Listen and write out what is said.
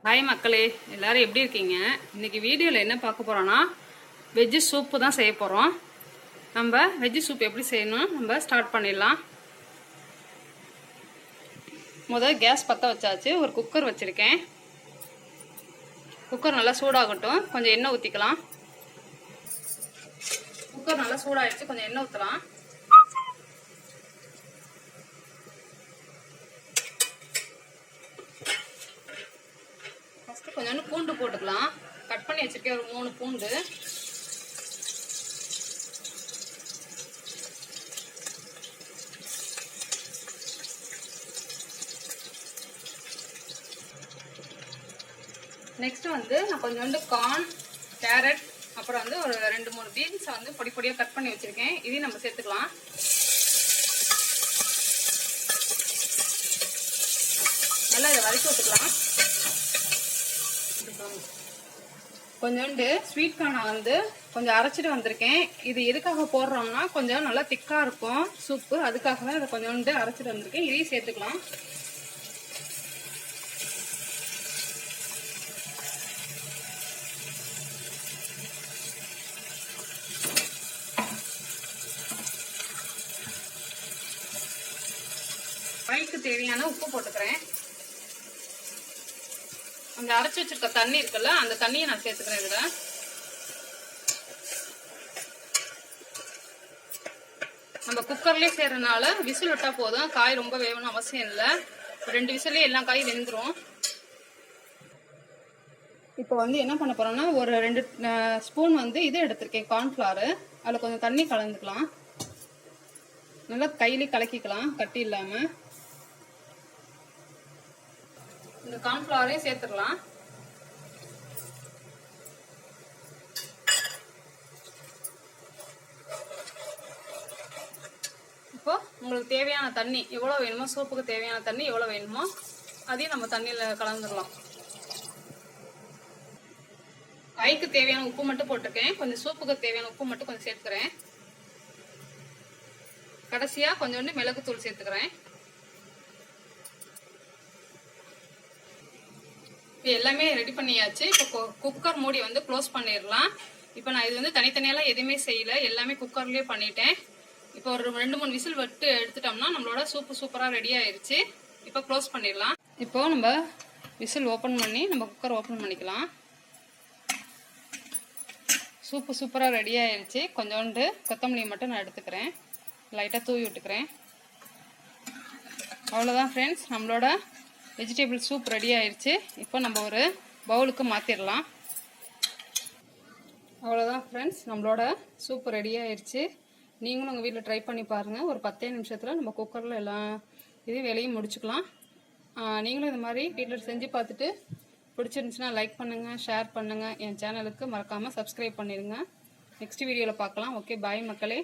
Hi மக்களே, எல்லாரும் எப்படி இருக்கீங்க? இன்னைக்கு வீடியோவில் என்ன பார்க்க போகிறோன்னா வெஜ்ஜு சூப்பு தான் செய்ய போகிறோம். நம்ம வெஜ்ஜு சூப் எப்படி செய்யணும் நம்ம ஸ்டார்ட் பண்ணிடலாம். முதல் கேஸ் பற்ற வச்சாச்சு. ஒரு குக்கர் வச்சுருக்கேன். குக்கர் நல்லா சூடாகட்டும். கொஞ்சம் எண்ணெய் ஊற்றிக்கலாம். குக்கர் நல்லா சூடாகிடுச்சு. கொஞ்சம் எண்ணெய் ஊற்றலாம். கொஞ்சோண்டு பூண்டு போட்டுக்கலாம். கட் பண்ணி வச்சிருக்கேன் ஒரு 3 பூண்டு. நெக்ஸ்ட் வந்து நான் கொஞ்சோண்டு கார்ன், கேரட், அப்புறம் வந்து ஒரு 2-3 பீன்ஸை வந்து பொடி பொடியாக கட் பண்ணி வச்சிருக்கேன். இதையும் நம்ம சேர்த்துக்கலாம். நல்லா இதை வதக்கி விட்டுக்கலாம். கொஞ்சோண்டு ஸ்வீட் கார்னை வந்து கொஞ்சம் அரைச்சிட்டு வந்திருக்கேன். இது எதுக்காக போடுறோம்னா கொஞ்சம் நல்லா திக்கா இருக்கும் சூப்பு. அதுக்காக தான் இதை கொஞ்சோண்டு அரைச்சிட்டு வந்திருக்கேன். இதையும் சேர்த்துக்கலாம். வயிற்றுக்கு தேவையான உப்பு போட்டுக்கிறேன். அந்த அரைச்சி வச்சிருக்க தண்ணி இருக்குல்ல, அந்த தண்ணியை நான் சேர்த்துக்கிறேன். இதுல நம்ம குக்கர்லயே செய்யறதுனால விசில் விட்டா போதும். காய் ரொம்ப வேகணும்னு அவசியம் இல்லை. 2 விசிலே எல்லா காயும் வெந்துடும். இப்போ வந்து என்ன பண்ண போறோம்னா ஒரு 2 ஸ்பூன் வந்து இது எடுத்திருக்கேன், கார்ன்ஃபிளவர். அதில் கொஞ்சம் தண்ணி கலந்துக்கலாம். நல்லா கையிலே கலக்கிக்கலாம் கட்டி இல்லாம. இந்த கார்ன்ஃபிளவரையும் சேர்த்துடலாம். இப்போ உங்களுக்கு தேவையான தண்ணி எவ்வளோ வேணுமோ, சூப்புக்கு தேவையான தண்ணி எவ்வளோ வேணுமோ அதையும் நம்ம தண்ணியில் கலந்துடலாம். காய்க்கு தேவையான உப்பு மட்டும் போட்டிருக்கேன். கொஞ்சம் சூப்புக்கு தேவையான உப்பு மட்டும் கொஞ்சம் சேர்த்துக்கிறேன். கடைசியாக கொஞ்சோண்டு மிளகுத்தூள் சேர்த்துக்கிறேன். இப்போ எல்லாமே ரெடி பண்ணியாச்சு. இப்போ குக்கர் மூடி வந்து க்ளோஸ் பண்ணிடலாம். இப்போ நான் இது வந்து தனித்தனியெல்லாம் எதுவுமே செய்யலை, எல்லாமே குக்கர்லேயே பண்ணிட்டேன். இப்போ ஒரு 2-3 விசில் விட்டு எடுத்துட்டோம்னா நம்மளோட சூப்பு சூப்பராக ரெடி ஆயிடுச்சு. இப்போ க்ளோஸ் பண்ணிடலாம். இப்போ நம்ம விசில் ஓப்பன் பண்ணி நம்ம குக்கர் ஓப்பன் பண்ணிக்கலாம். சூப்பு சூப்பராக ரெடி ஆயிடுச்சு. கொஞ்சோண்டு கொத்தமல்லி மட்டும் நான் எடுத்துக்கிறேன், லைட்டாக தூவி விட்டுக்கிறேன். அவ்வளோதான் ஃப்ரெண்ட்ஸ், நம்மளோட வெஜிடபிள் சூப் ரெடி ஆயிடுச்சு. இப்போ நம்ம ஒரு பவுலுக்கு மாற்றிடலாம். அவ்வளோதான் ஃப்ரெண்ட்ஸ், நம்மளோட சூப் ரெடி ஆயிடுச்சு. நீங்களும் உங்கள் வீட்டில் ட்ரை பண்ணி பாருங்கள். ஒரு 10 நிமிஷத்தில் நம்ம குக்கரில் எல்லாம் இது வேலையும் முடிச்சுக்கலாம். நீங்களும் இது மாதிரி வீட்டில் செஞ்சு பார்த்துட்டு பிடிச்சிருந்துச்சுன்னா லைக் பண்ணுங்கள், ஷேர் பண்ணுங்கள். என் சேனலுக்கு மறக்காமல் சப்ஸ்கிரைப் பண்ணிடுங்க. நெக்ஸ்ட் வீடியோவில் பார்க்கலாம். ஓகே, பாய் மக்களே.